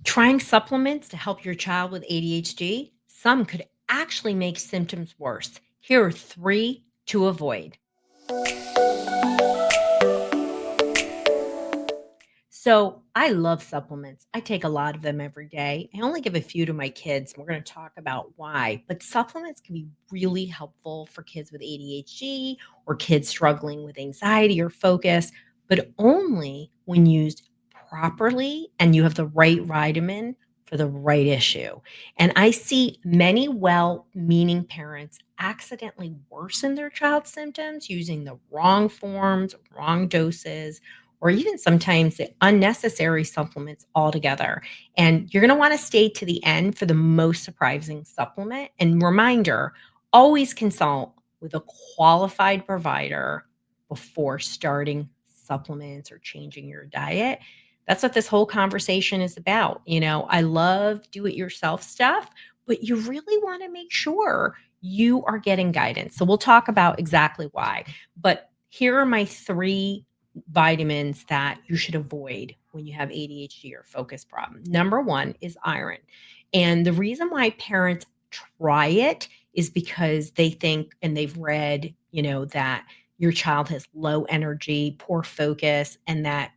Trying supplements to help your child with ADHD, some could actually make symptoms worse. Here are three to avoid. So, I love supplements. I take a lot of them every day. I only give a few to my kids. We're going to talk about why. But supplements can be really helpful for kids with ADHD or kids struggling with anxiety or focus, but only when used properly and you have the right vitamin for the right issue. And I see many well meaning parents accidentally worsen their child's symptoms using the wrong forms, wrong doses, or even sometimes the unnecessary supplements altogether. And you're going to want to stay to the end for the most surprising supplement. And reminder, always consult with a qualified provider before starting supplements or changing your diet. That's what this whole conversation is about. I love do it yourself stuff, but you really want to make sure you are getting guidance. So we'll talk about exactly why. But here are my three vitamins that you should avoid when you have ADHD or focus problem. Number one is iron. And the reason why parents try it is because they think and they've read, that your child has low energy, poor focus, and that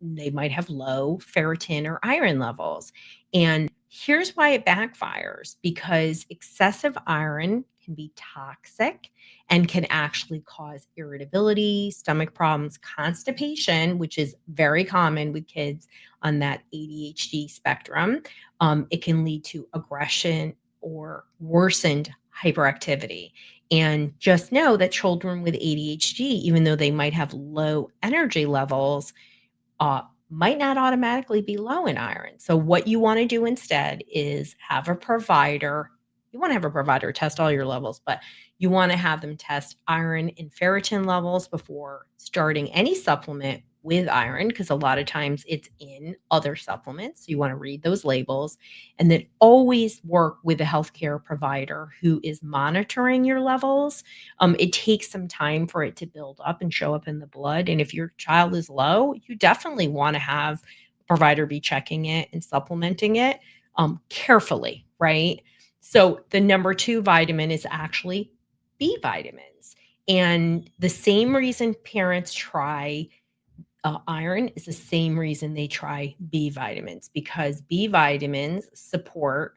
they might have low ferritin or iron levels. And here's why it backfires because excessive iron can be toxic and can actually cause irritability, stomach problems, constipation, which is very common with kids on that ADHD spectrum. It can lead to aggression or worsened hyperactivity. And just know that children with ADHD, even though they might have low energy levels, uh, might not automatically be low in iron. So, what you want to do instead is have a provider. You want to have a provider test all your levels, but you want to have them test iron and ferritin levels before starting any supplement with iron, because a lot of times it's in other supplements. So you want to read those labels and then always work with a healthcare provider who is monitoring your levels. It takes some time for it to build up and show up in the blood. And if your child is low, you definitely want to have a provider be checking it and supplementing it carefully, right? So the number two vitamin is actually B vitamins. And the same reason parents try iron is the same reason they try B vitamins because B vitamins support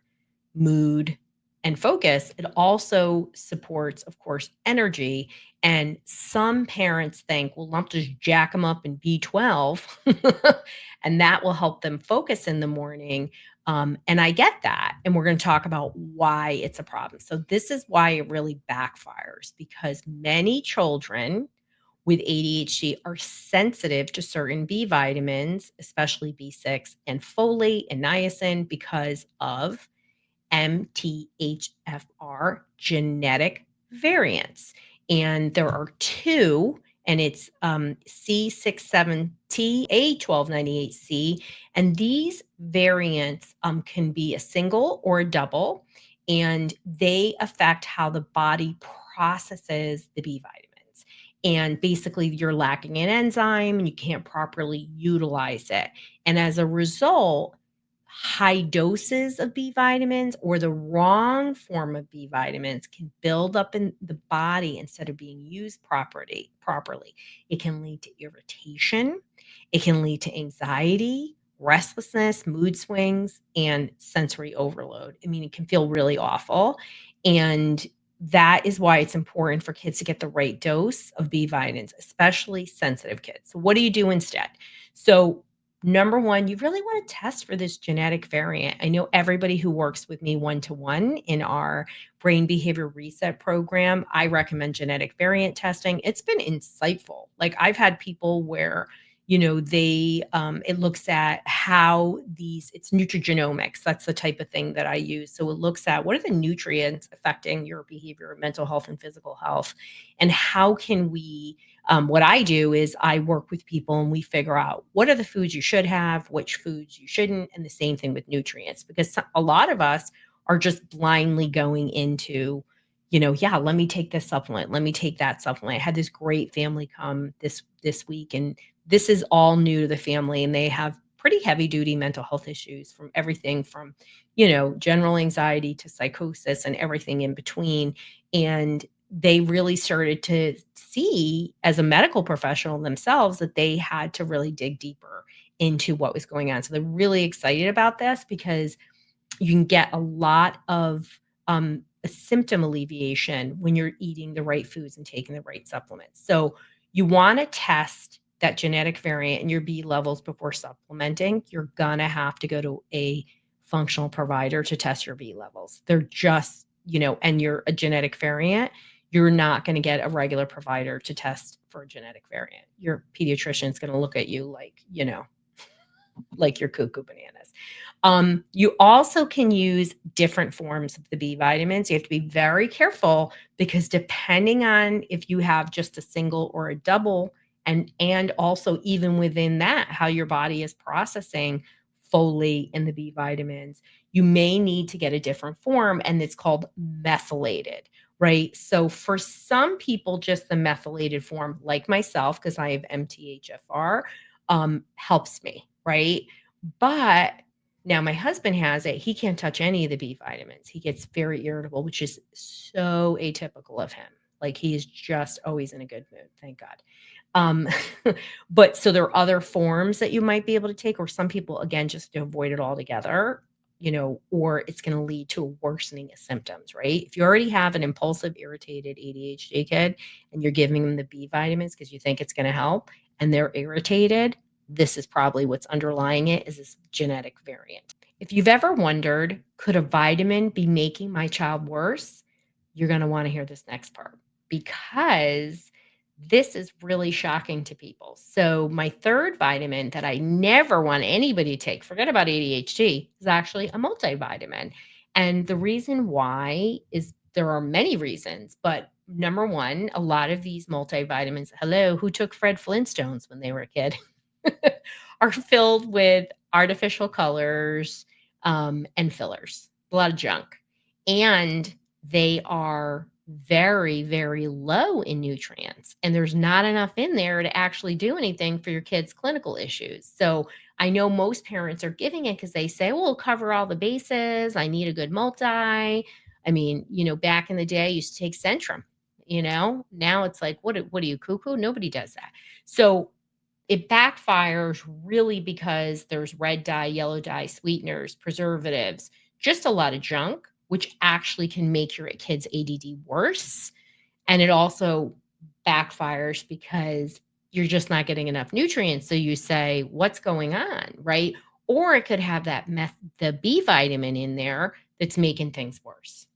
mood and focus. It also supports, of course, energy. And some parents think, well, I'll just jack them up in B12 and that will help them focus in the morning. And I get that. And we're going to talk about why it's a problem. So, this is why it really backfires because many children with ADHD are sensitive to certain B vitamins, especially B6 and folate and niacin, because of MTHFR genetic variants. And there are two, and it's C67T, A1298C. And these variants can be a single or a double, and they affect how the body processes the B vitamins. And basically, you're lacking an enzyme and you can't properly utilize it. And as a result, high doses of B vitamins or the wrong form of B vitamins can build up in the body instead of being used properly. It can lead to irritation, it can lead to anxiety, restlessness, mood swings, and sensory overload. I mean, it can feel really awful. And that is why it's important for kids to get the right dose of B vitamins, especially sensitive kids. So, what do you do instead? So, number one, you really want to test for this genetic variant. I know everybody who works with me one to one in our brain behavior reset program, I recommend genetic variant testing. It's been insightful. Like I've had people where, they it looks at how it's nutrigenomics. That's the type of thing that I use. So it looks at what are the nutrients affecting your behavior, mental health, and physical health, and how can we what I do is I work with people and we figure out what are the foods you should have, which foods you shouldn't, and the same thing with nutrients, because a lot of us are just blindly going into, yeah, let me take this supplement, let me take that supplement. I had this great family come this week, and this is all new to the family, and they have pretty heavy duty mental health issues from everything from, general anxiety to psychosis and everything in between. And they really started to see as a medical professional themselves that they had to really dig deeper into what was going on. So they're really excited about this because you can get a lot of a symptom alleviation when you're eating the right foods and taking the right supplements. So you want to test that genetic variant in your B levels before supplementing. You're gonna have to go to a functional provider to test your B levels. They're just, and you're a genetic variant, you're not going to get a regular provider to test for a genetic variant. Your pediatrician is going to look at you like, like you're cuckoo bananas. You also can use different forms of the B vitamins. You have to be very careful because depending on if you have just a single or a double, and also even within that, how your body is processing folate and the B vitamins, you may need to get a different form, and it's called methylated, right? So for some people, just the methylated form, like myself, because I have MTHFR, helps me, right? But now my husband has it. He can't touch any of the B vitamins. He gets very irritable, which is so atypical of him. Like he is just always in a good mood. Thank God. Um, but so there are other forms that you might be able to take, or some people, again, just to avoid it altogether, or it's going to lead to a worsening of symptoms, right? If you already have an impulsive, irritated ADHD kid and you're giving them the B vitamins because you think it's going to help and they're irritated, this is probably what's underlying it is this genetic variant. If you've ever wondered, could a vitamin be making my child worse? You're going to want to hear this next part because this is really shocking to people. So, my third vitamin that I never want anybody to take, forget about ADHD, is actually a multivitamin. And the reason why is there are many reasons, but number one, a lot of these multivitamins, hello, who took Fred Flintstones when they were a kid? Are filled with artificial colors and fillers, a lot of junk. And they are very, very low in nutrients. And there's not enough in there to actually do anything for your kids' clinical issues. So I know most parents are giving it because they say, well, cover all the bases. I need a good multi. I mean, back in the day, I used to take Centrum. Now it's like, what are you, cuckoo? Nobody does that. So it backfires really because there's red dye, yellow dye, sweeteners, preservatives, just a lot of junk, which actually can make your kid's ADD worse. And it also backfires because you're just not getting enough nutrients. So you say, what's going on? Right. Or it could have the B vitamin in there that's making things worse.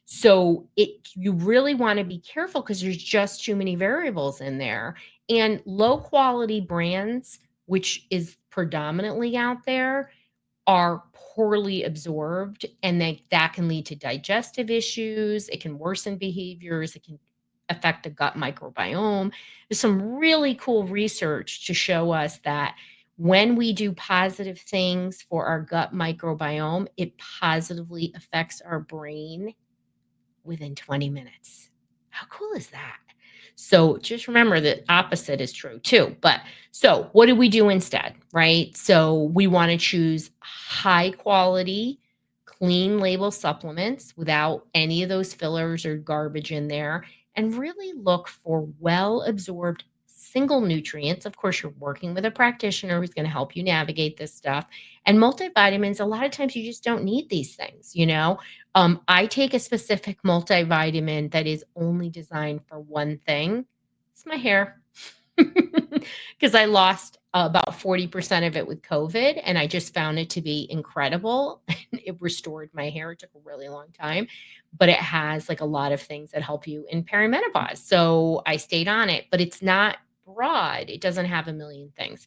So you really want to be careful because there's just too many variables in there. And low quality brands, which is predominantly out there, are poorly absorbed, and that can lead to digestive issues. It can worsen behaviors. It can affect the gut microbiome. There's some really cool research to show us that when we do positive things for our gut microbiome, it positively affects our brain within 20 minutes. How cool is that? So just remember the opposite is true too. But so what do we do instead, right? So we want to choose high quality, clean label supplements without any of those fillers or garbage in there, and really look for well absorbed single nutrients. Of course, you're working with a practitioner who's going to help you navigate this stuff. And multivitamins, a lot of times you just don't need these things. I take a specific multivitamin that is only designed for one thing. It's my hair. Because I lost about 40% of it with COVID, and I just found it to be incredible. It restored my hair. It took a really long time, but it has like a lot of things that help you in perimenopause. So I stayed on it, but it's not broad. It doesn't have a million things.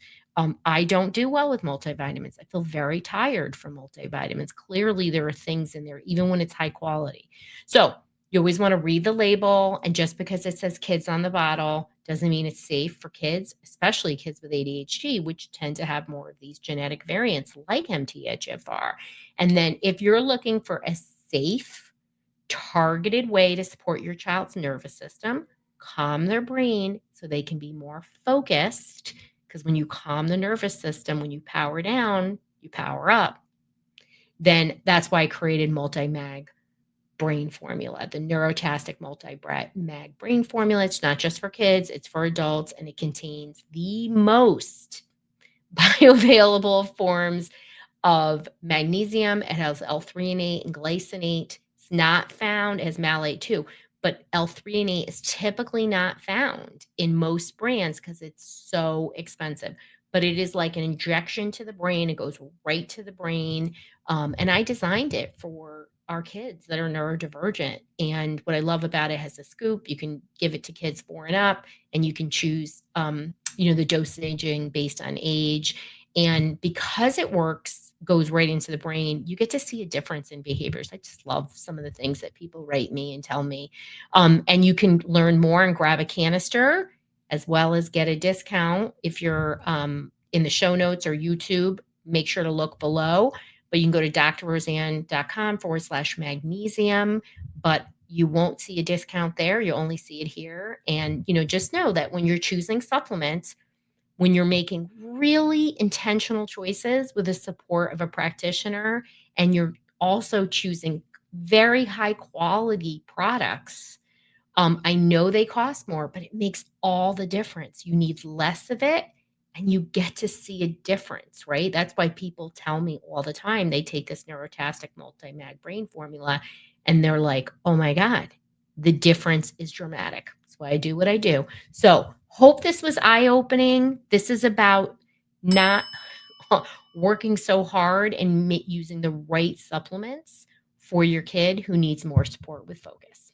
I don't do well with multivitamins. I feel very tired from multivitamins. Clearly, there are things in there, even when it's high quality. So you always want to read the label, and just because it says kids on the bottle doesn't mean it's safe for kids, especially kids with ADHD, which tend to have more of these genetic variants like MTHFR. And then if you're looking for a safe, targeted way to support your child's nervous system, calm their brain so they can be more focused, because when you calm the nervous system, when you power down, you power up. Then that's why I created multi-mag brain formula, the neurotastic multi-mag brain formula. It's not just for kids, it's for adults, and it contains the most bioavailable forms of magnesium. It has L-threonate and glycinate. It's not found as malate too, but L-threonate is typically not found in most brands because it's so expensive. But it is like an injection to the brain. It goes right to the brain. And I designed it for our kids that are neurodivergent. And what I love about it has a scoop. You can give it to kids 4 and up, and you can choose, the dosaging based on age. And because it goes right into the brain, you get to see a difference in behaviors. I just love some of the things that people write me and tell me. And you can learn more and grab a canister as well as get a discount if you're in the show notes or YouTube. Make sure to look below, but you can go to drroseann.com/magnesium. But you won't see a discount there. You'll only see it here. And, just know that when you're choosing supplements, when you're making really intentional choices with the support of a practitioner, and you're also choosing very high quality products, I know they cost more, but it makes all the difference. You need less of it and you get to see a difference, right? That's why people tell me all the time they take this neurotastic multi-mag brain formula and they're like, oh my God, the difference is dramatic. That's why I do what I do. So, hope this was eye opening. This is about not working so hard and using the right supplements for your kid who needs more support with focus.